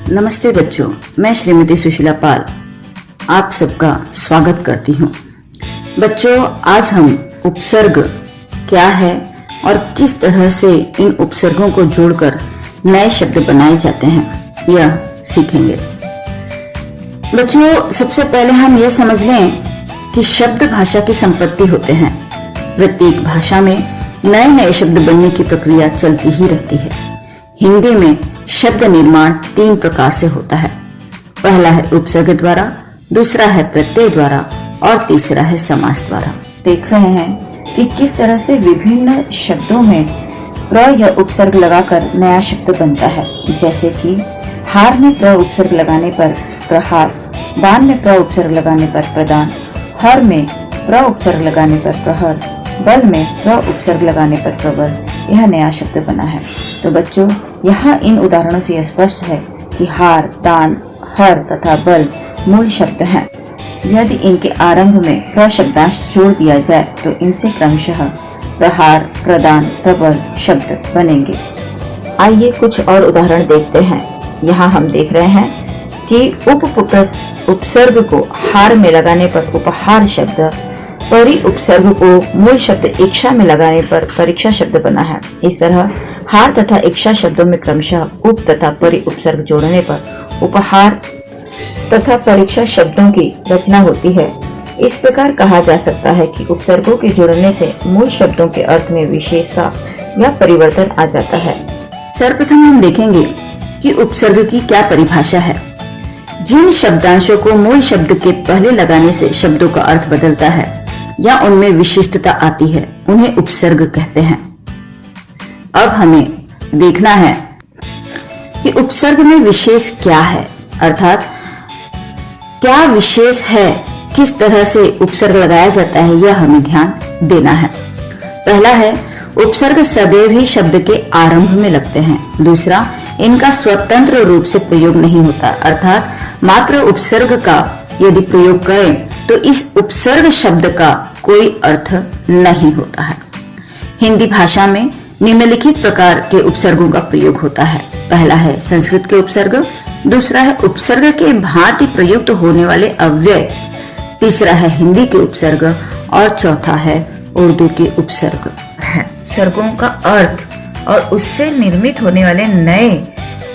नमस्ते बच्चों, मैं श्रीमती सुशीला पाल आप सबका स्वागत करती हूँ। बच्चों, आज हम उपसर्ग क्या है और किस तरह से इन उपसर्गों को जोड़कर नए शब्द बनाए जाते हैं यह सीखेंगे। बच्चों, सबसे पहले हम यह समझ लें कि शब्द भाषा की संपत्ति होते हैं। प्रत्येक भाषा में नए नए शब्द बनने की प्रक्रिया चलती ही रहती है। हिंदी में शब्द निर्माण 3 प्रकार से होता है। पहला है उपसर्ग द्वारा, दूसरा है प्रत्यय द्वारा और तीसरा है समास द्वारा। देख रहे हैं कि किस तरह से विभिन्न शब्दों में प्र या उपसर्ग लगाकर नया शब्द बनता है। जैसे कि हार में प्र उपसर्ग लगाने पर प्रहार, दान में प्र उपसर्ग लगाने पर प्रदान, हर में प्र उपसर्ग लगाने पर प्रहर, बल में प्र उपसर्ग लगाने पर प्रबल, यह नया शब्द बना है। तो बच्चों, यहाँ इन उदाहरणों से यह स्पष्ट है कि हार, दान, हर तथा बल मूल शब्द हैं। यदि इनके आरंभ में प्र शब्दांश जोड़ दिया जाए तो इनसे क्रमशः प्रहार, प्रदान, प्रबल शब्द बनेंगे। आइए कुछ और उदाहरण देखते हैं। यहाँ हम देख रहे हैं कि उपसर्ग को हार में लगाने पर उपहार शब्द, परि उपसर्ग को मूल शब्द इच्छा में लगाने पर परीक्षा शब्द बना है। इस तरह हार तथा इच्छा शब्दों में क्रमशः उप तथा परि उपसर्ग जोड़ने पर उपहार तथा परीक्षा शब्दों की रचना होती है। इस प्रकार कहा जा सकता है कि उपसर्गों के जोड़ने से मूल शब्दों के अर्थ में विशेषता या परिवर्तन आ जाता है। सर्वप्रथम हम देखेंगे कि उपसर्ग की क्या परिभाषा है। जिन शब्दांशों को मूल शब्द के पहले लगाने से शब्दों का अर्थ बदलता है या उनमें विशिष्टता आती है, उन्हें उपसर्ग कहते हैं। अब हमें देखना है कि उपसर्ग में विशेष क्या है, अर्थात क्या विशेष है, किस तरह से उपसर्ग लगाया जाता है, यह हमें ध्यान देना है। पहला है, उपसर्ग सदैव ही शब्द के आरंभ में लगते हैं। दूसरा, इनका स्वतंत्र रूप से प्रयोग नहीं होता, अर्थात मात्र उपसर्ग का यदि प्रयोग करें तो इस उपसर्ग शब्द का कोई अर्थ नहीं होता है। हिंदी भाषा में निम्नलिखित प्रकार के उपसर्गों का प्रयोग होता है। पहला है संस्कृत के उपसर्ग, दूसरा है उपसर्ग के भांति प्रयुक्त होने वाले अव्यय, तीसरा है हिंदी के उपसर्ग और चौथा है उर्दू के उपसर्ग। है उपसर्गों का अर्थ और उससे निर्मित होने वाले नए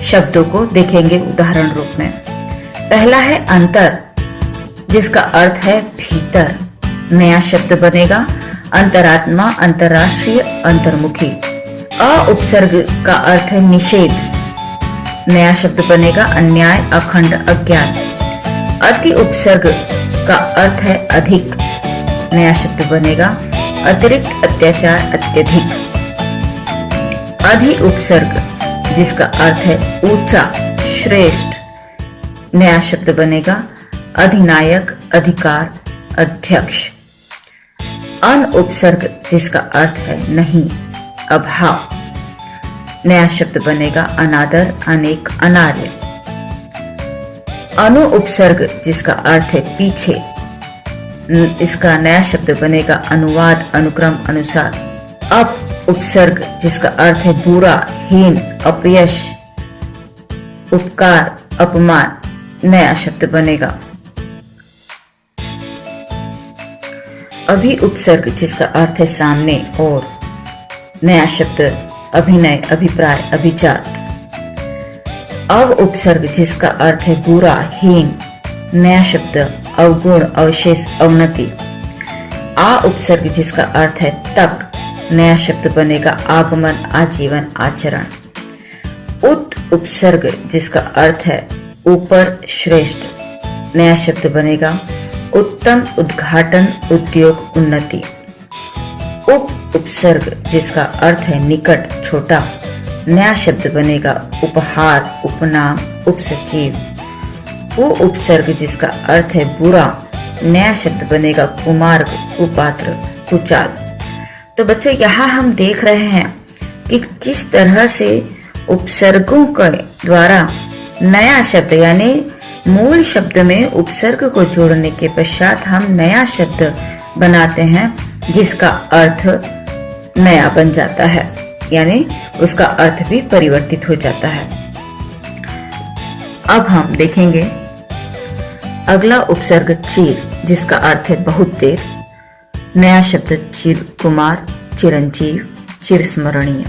शब्दों को देखेंगे उदाहरण रूप में। पहला है अंतर, जिसका अर्थ है भीतर, नया शब्द बनेगा अंतरात्मा, अंतरराष्ट्रीय, अंतर्मुखी। अ उपसर्ग का अर्थ है निषेध, नया शब्द बनेगा अन्याय, अखंड, अज्ञात। अति उपसर्ग का अर्थ है अधिक, नया शब्द बनेगा अतिरिक्त, अत्याचार, अत्यधिक। अधि उपसर्ग जिसका अर्थ है ऊंचा, श्रेष्ठ, नया शब्द बनेगा अधिनायक, अधिकार, अध्यक्ष। अन उपसर्ग जिसका अर्थ है नहीं, अभाव, नया शब्द बनेगा अनादर, अनेक, अनार्य। अनु उपसर्ग जिसका अर्थ है पीछे, इसका नया शब्द बनेगा अनुवाद, अनुक्रम, अनुसार। अप उपसर्ग जिसका अर्थ है बुरा, हीन, अपयश, उपकार, अपमान, नया शब्द बनेगा। अभि उपसर्ग जिसका अर्थ है सामने और, नया शब्द अभिनय, अभिप्राय, अभिजात। अव उपसर्ग जिसका अर्थ है बुरा, हीन, नया शब्द अवगुण, अवशेष, अवनति। आ उपसर्ग जिसका अर्थ है तक, नया शब्द बनेगा आगमन, आजीवन, आचरण। उत उपसर्ग जिसका अर्थ है ऊपर, श्रेष्ठ, नया शब्द बनेगा उत्तम, उद्घाटन, उद्योग, उन्नति। उप उपसर्ग जिसका अर्थ है निकट, छोटा, नया शब्द बनेगा उपहार, उपनाम, उपसचिव। उ उपसर्ग जिसका अर्थ है बुरा, नया शब्द बनेगा कुमार्ग, कुपात्र, कुचाल। तो बच्चों, यहाँ हम देख रहे हैं कि किस तरह से उपसर्गों के द्वारा नया शब्द यानी मूल शब्द में उपसर्ग को जोड़ने के पश्चात हम नया शब्द बनाते हैं जिसका अर्थ नया बन जाता है, यानी उसका अर्थ भी परिवर्तित हो जाता है। अब हम देखेंगे अगला उपसर्ग चीर, जिसका अर्थ है बहुत देर। नया शब्द चिर कुमार, चिरंजीव, चिरस्मरणीय।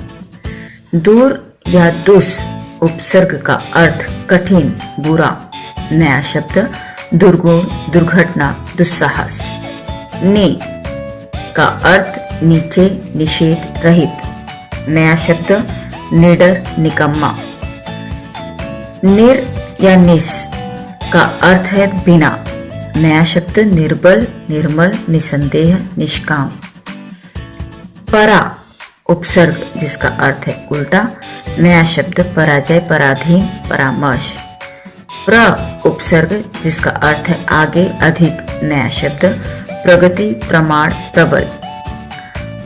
दूर या दुस उपसर्ग का अर्थ कठिन, बुरा। नया शब्द दुर्गुण, दुर्घटना, दुस्साहस। ने का अर्थ नीचे, निषेध, रहित। नया शब्द निडर, निकम्मा। निर या निस का अर्थ है बिना। नया शब्द निर्बल, निर्मल, निसंदेह, निष्काम। परा उपसर्ग, जिसका अर्थ है उल्टा। नया शब्द पराजय, पराधीन, परामर्श। प्र उपसर्ग, जिसका अर्थ है आगे, अधिक। नया शब्द प्रगति, प्रमाण, प्रबल।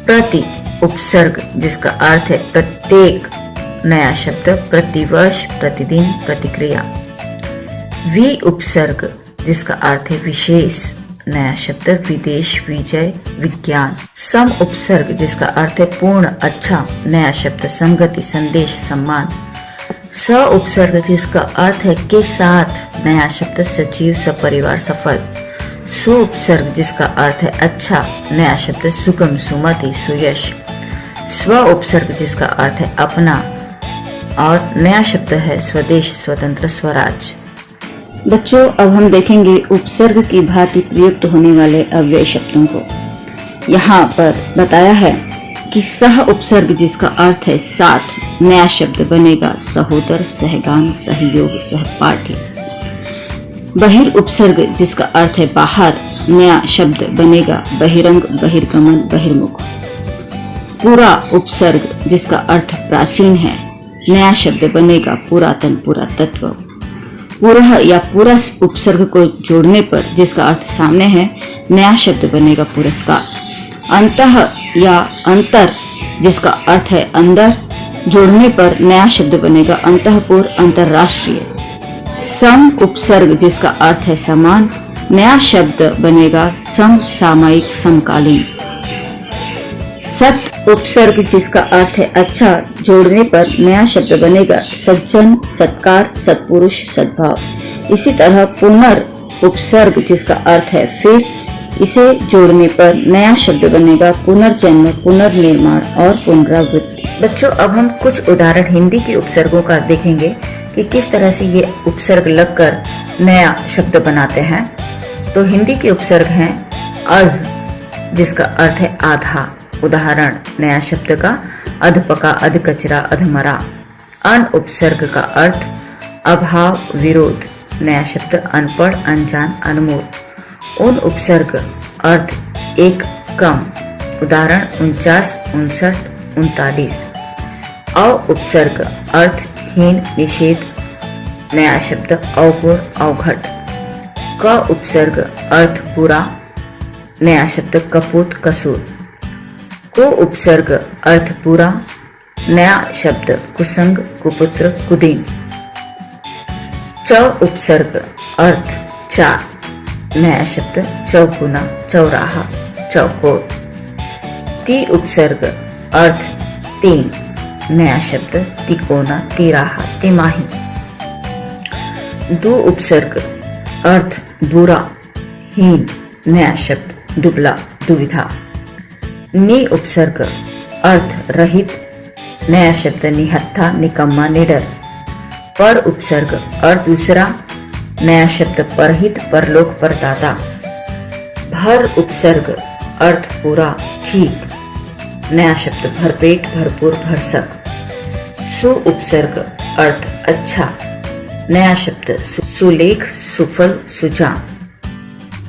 प्रति उपसर्ग, जिसका अर्थ है प्रत्येक। नया शब्द प्रतिवर्ष, प्रतिदिन, प्रतिक्रिया। वि उपसर्ग, जिसका अर्थ है विशेष। नया शब्द विदेश, विजय, विज्ञान। सम उपसर्ग, जिसका अर्थ है पूर्ण, अच्छा। नया शब्द संगति, संदेश, सम्मान। स उपसर्ग, जिसका अर्थ है के साथ। नया शब्द सचिव, सपरिवार, सफल। सु उपसर्ग, जिसका अर्थ है अच्छा। नया शब्द सुगम, सुमति, सुयश। स्व उपसर्ग, जिसका अर्थ है अपना, और नया शब्द है स्वदेश, स्वतंत्र, स्वराज। बच्चों, अब हम देखेंगे उपसर्ग की भांति प्रयुक्त होने वाले अव्यय शब्दों को। यहाँ पर बताया है कि सह उपसर्ग, जिसका अर्थ है साथ। नया शब्द बनेगा सहोदर, सहगान, सहयोग, सहपाठी। बहिर उपसर्ग, जिसका अर्थ है बाहर। नया शब्द बनेगा बहिरंग, बहिर्गमन, बहिर्मुख। पुरा उपसर्ग, जिसका अर्थ प्राचीन है। नया शब्द बनेगा पुरातन, पुरातत्व। पुरः या पुरस उपसर्ग को जोड़ने पर, जिसका अर्थ सामने है। नया शब्द बनेगा पुरस्कार। अंतः या अंतर, जिसका अर्थ है अंदर, जोड़ने पर नया शब्द बनेगा अंतःपुर, अंतरराष्ट्रीय। सम उपसर्ग, जिसका अर्थ है समान। नया शब्द बनेगा सम, सामयिक, समकालीन। सत उपसर्ग, जिसका अर्थ है अच्छा, जोड़ने पर नया शब्द बनेगा सज्जन, सत्कार, सत्पुरुष, सद्भाव। इसी तरह पुनर उपसर्ग, जिसका अर्थ है फिर, इसे जोड़ने पर नया शब्द बनेगा पुनर्जन्म, पुनर्निर्माण और पुनरावृत्ति। बच्चों, अब हम कुछ उदाहरण हिंदी के उपसर्गों का देखेंगे कि किस तरह से ये उपसर्ग लगकर नया शब्द बनाते हैं। तो हिंदी के उपसर्ग हैं अध, जिसका अर्थ है आधा। उदाहरण नया शब्द का अधपका, अधकचरा, अधमरा। अन उपसर्ग का अर्थ अभाव, विरोध। नया शब्द अनपढ़, अनजान, अनमोल। उन उपसर्ग अर्थ एक, कम। उदाहरण 49, 59, 39। अ उपसर्ग अर्थ हीन, निषेध। नया शब्द अवगुण, अवघट। क उपसर्ग अर्थ बुरा। नया शब्द कपूत, कसूर। कु उपसर्ग अर्थ बुरा। नया शब्द कुसंग, कुपुत्र, कुदीन। च उपसर्ग अर्थ चार। नया शब्द चौगुना, चौराहा, चौकोर। ती उपसर्ग अर्थ तीन। नया शब्द तिकोना, तिराहा, तिमाही। दो उपसर्ग अर्थ बुरा, हीन। नया शब्द दुबला, दुविधा। नि उपसर्ग अर्थ रहित। नया शब्द निहत्था, निकम्मा, निडर। पर उपसर्ग अर्थ दूसरा। नया शब्द परहित, परलोक, परदाता। भर उपसर्ग अर्थ पूरा, ठीक। नया शब्द भरपेट, भरपूर, भरसक। सु उपसर्ग अर्थ अच्छा। नया शब्द सुलेख, सुफल, सुजान।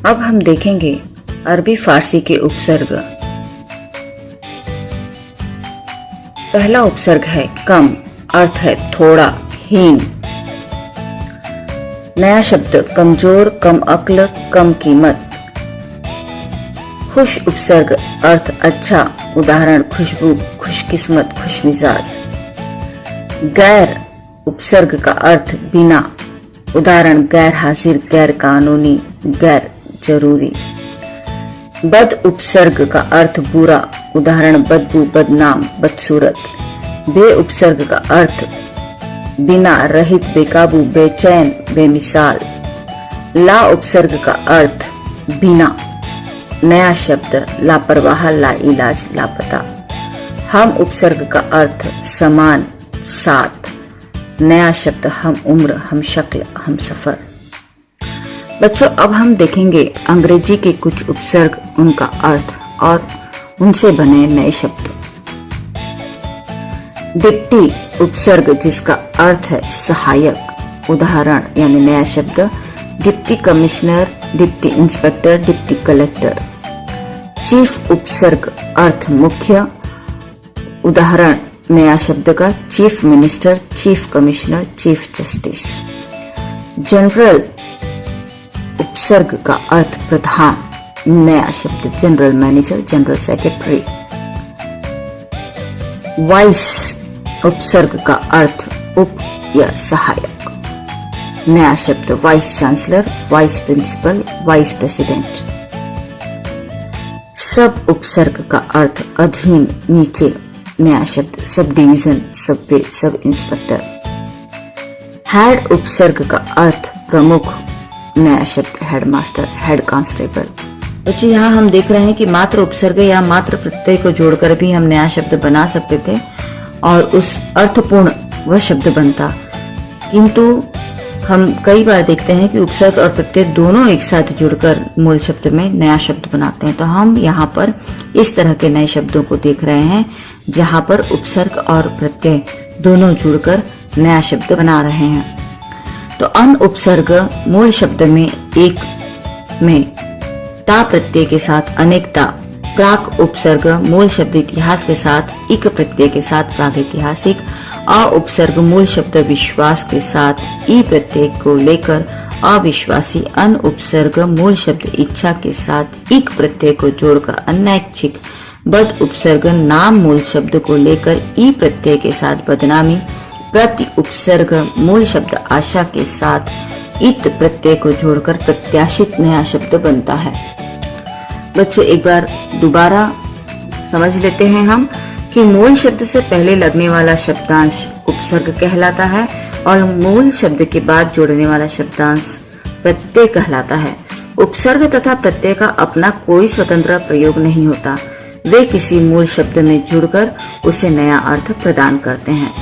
अब हम देखेंगे अरबी फारसी के उपसर्ग। पहला उपसर्ग है कम, अर्थ है थोड़ा, हीन। नया शब्द कमजोर, कम अक्ल, कम कीमत। खुश उपसर्ग अर्थ अच्छा। उदाहरण खुशबू, खुशकिस्मत, खुशमिजाज। गैर उपसर्ग का अर्थ बिना। उदाहरण गैर हाजिर, गैर कानूनी, गैर जरूरी। बद उपसर्ग का अर्थ बुरा। उदाहरण बदबू, बदनाम, बदसूरत। बे उपसर्ग का अर्थ बिना, रहित, बेकाबू, बेचैन, बेमिसाल। ला उपसर्ग का अर्थ बिना। नया शब्द लापरवाह, लाइलाज, लापता। हम उपसर्ग का अर्थ समान, साथ। नया शब्द हम उम्र, हम शक्ल, हम सफर। बच्चों, अब हम देखेंगे अंग्रेजी के कुछ उपसर्ग, उनका अर्थ और उनसे बने नए शब्द। डिप्टी उपसर्ग जिसका अर्थ है सहायक। उदाहरण यानी नया शब्द deputy commissioner, deputy inspector, deputy collector. Chief उपसर्ग अर्थ मुख्य। उदाहरण नया शब्द का chief minister, chief commissioner, chief justice. General उपसर्ग का अर्थ प्रधान। नया शब्द general manager, general secretary. Vice उपसर्ग का अर्थ उप या सहायक। नया शब्द vice chancellor, vice principal, vice president. Sub उपसर्ग का अर्थ अधीन, नीचे। नया शब्द sub division, subway, sub inspector. Head उपसर्ग का अर्थ प्रमुख। नया शब्द हेडमास्टर, हेड कांस्टेबल। बच्चों, यहाँ हम देख रहे हैं कि मात्र उपसर्ग या मात्र प्रत्यय को जोड़कर भी हम नया शब्द बना सकते थे और उस अर्थपूर्ण वह शब्द बनता, किंतु हम कई बार देखते हैं कि उपसर्ग और प्रत्यय दोनों एक साथ जुड़कर मूल शब्द में नया शब्द बनाते हैं। तो हम यहाँ पर इस तरह के नए शब्दों को देख रहे हैं जहाँ पर उपसर्ग और प्रत्यय दोनों जुड़कर नया शब्द बना रहे हैं। तो अन उपसर्ग मूल शब्द में एक में ता प्रत्यय के साथ अनेकता। प्राक उपसर्ग मूल शब्द इतिहास के साथ इक प्रत्यय के साथ प्रागैतिहासिक। अ उपसर्ग मूल शब्द विश्वास के साथ ई प्रत्यय को लेकर अविश्वासी। अन उपसर्ग मूल शब्द इच्छा के साथ इक प्रत्यय को जोड़कर अनैच्छिक। बद उपसर्ग नाम मूल शब्द को लेकर ई प्रत्यय के साथ बदनामी। प्रति उपसर्ग मूल शब्द आशा के साथ इत प्रत्यय को जोड़कर प्रत्याशित नया शब्द बनता है। बच्चों, एक बार दोबारा समझ लेते हैं हम कि मूल शब्द से पहले लगने वाला शब्दांश उपसर्ग कहलाता है और मूल शब्द के बाद जोड़ने वाला शब्दांश प्रत्यय कहलाता है। उपसर्ग तथा प्रत्यय का अपना कोई स्वतंत्र प्रयोग नहीं होता, वे किसी मूल शब्द में जुड़कर उसे नया अर्थ प्रदान करते हैं।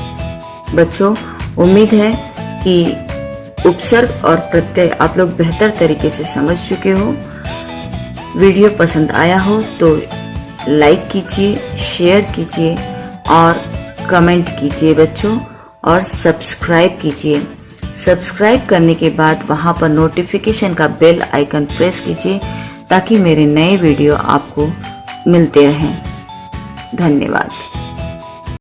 बच्चों, उम्मीद है कि उपसर्ग और प्रत्यय आप लोग बेहतर तरीके से समझ चुके हो। वीडियो पसंद आया हो तो लाइक कीजिए, शेयर कीजिए और कमेंट कीजिए बच्चों, और सब्सक्राइब कीजिए। सब्सक्राइब करने के बाद वहां पर नोटिफिकेशन का बेल आइकन प्रेस कीजिए ताकि मेरे नए वीडियो आपको मिलते रहें। धन्यवाद।